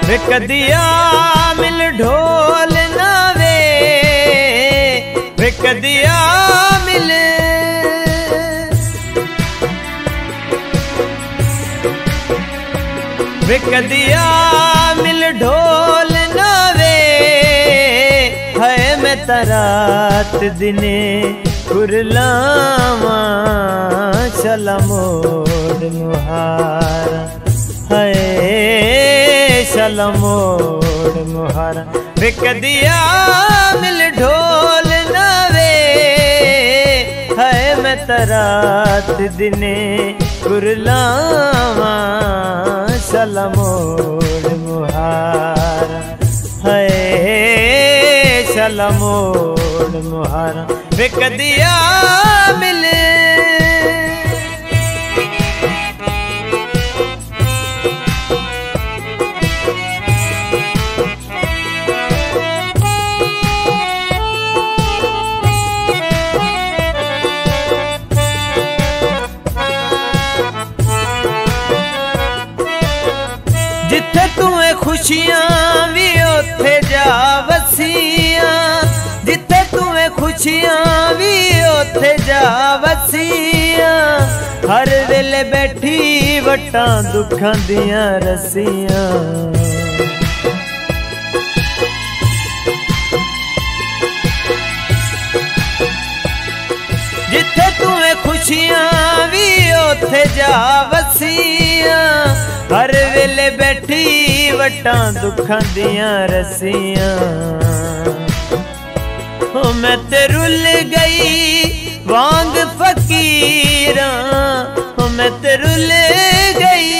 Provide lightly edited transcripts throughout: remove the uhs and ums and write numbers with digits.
वे कदिया मिल ढोल ना वे कदिया मिल वे कदिया मिल ढोल ना है मैं तरात दिने कुरलावा चला मोड़ मुहारा है चला मोड़ मुहारा वे कदिया मिल ढोल ना है मैं तरात दिने कुरलावा चला मोड़ मुहारा है चला मोड़ मुहारा वे कदिया मिले जिथे तुम्हें खुशियां भी उथे जा वसियां जिथे तुम्हें खुशियां भी उथे जा वसियां हर वेले बैठी वटां दुखां दियां रसियां जिथे तुम्हें खुशियां भी उथे जा वसियां हर वेले बैठी वटां दुखां दियां रसियां हो मैं ते रुल गई वांग फकीरां हो मैं ते रुल गई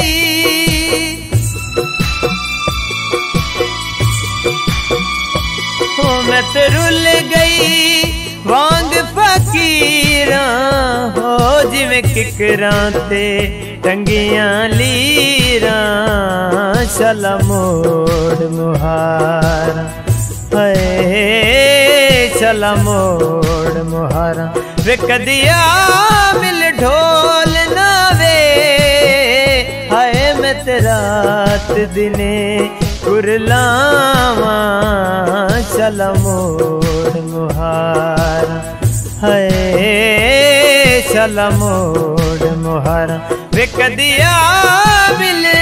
हो मैं ते रुल गई वांग फकीरां हो जिवें किकरां ते टंगियां लीरां चला मोड़ मुहारा है चला मोड़ मुहारा वे कदिया मिल ढोल ना हाय मैं तेरात दिने कुरलावा चला मोड़ मुहारा है चला मोड़ मुहारा वे कदिया मिले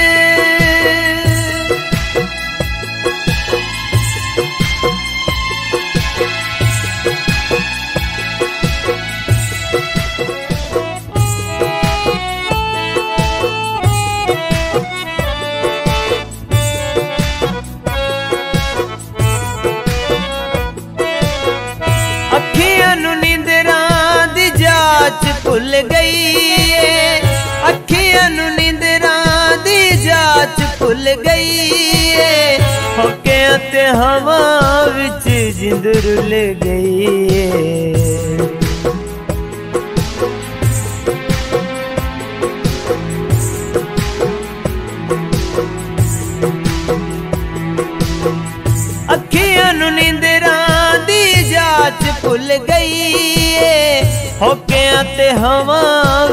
भुल गई अखियां नू नींदरां दी जाच भुल गई होके ते हवा विच जिंद रुल गई अखियां नू नींदरां दी जाच भुल गई होके ते हवा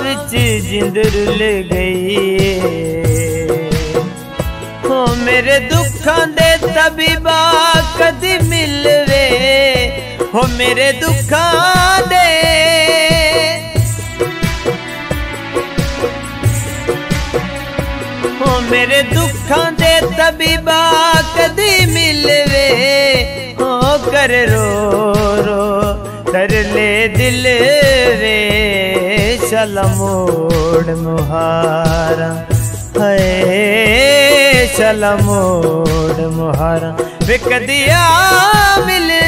विच जिंद रुल गई हो मेरे दुखां दे तबीबा कदी मिलवे हो मेरे दुखां दे हो मेरे दुखां दे तबीबा कदी मिलवे हो कर रो रो कर ले दिल रे चला मोड़ मुहारा है चला मोड़ मुहारा वे कदिया मिले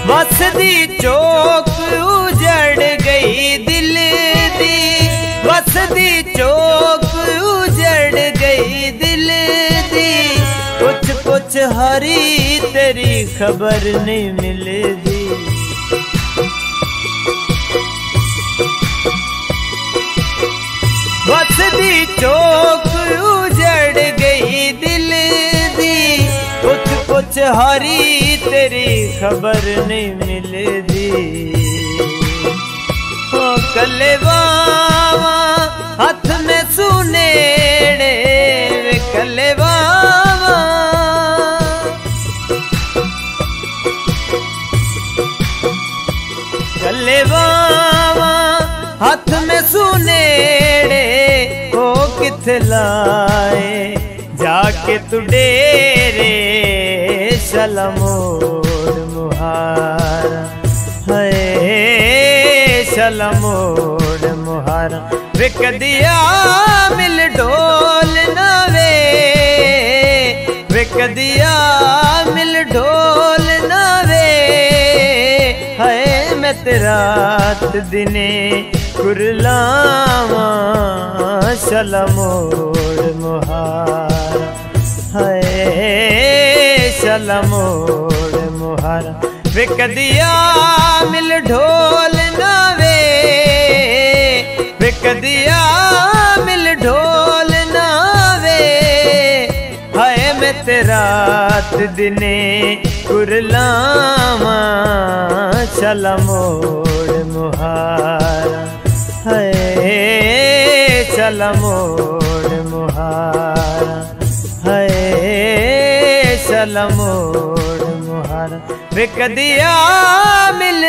वसदी चौक उजड़ गई दिल दी वसदी चौक उजड़ गई दिल दी कुछ हरी तेरी खबर नहीं मिलदी दी चौक उजड़ गई दिल दी, कुछ हारी तेरी खबर नहीं मिलदी। ओ कले बावा हाथ में सुनेड़े वे कले बावा, कले बावा हाथ में सुनेड़े ओ किथे लाए जाके तू डेरे शलमोड़ मुहारा, है शलमोड़ मुहारा। वे कदिया मिल ढोल नवे, वे कदिया मिल ढोल नवे, है मैं तेरा रात दिने कुरलावा शलमोड़ मुहारा, है शलमोड़ मुहारा। वे कदिया मिल ढोल नवे, वे कदिया मिल ढोल नवे, हाय मैं तेरा रात दिने कुरलावा शलमोड़ मुहारा, है शलमोड़ मुहारा, है शलमोड़ मुहारा। वे कदिया मिल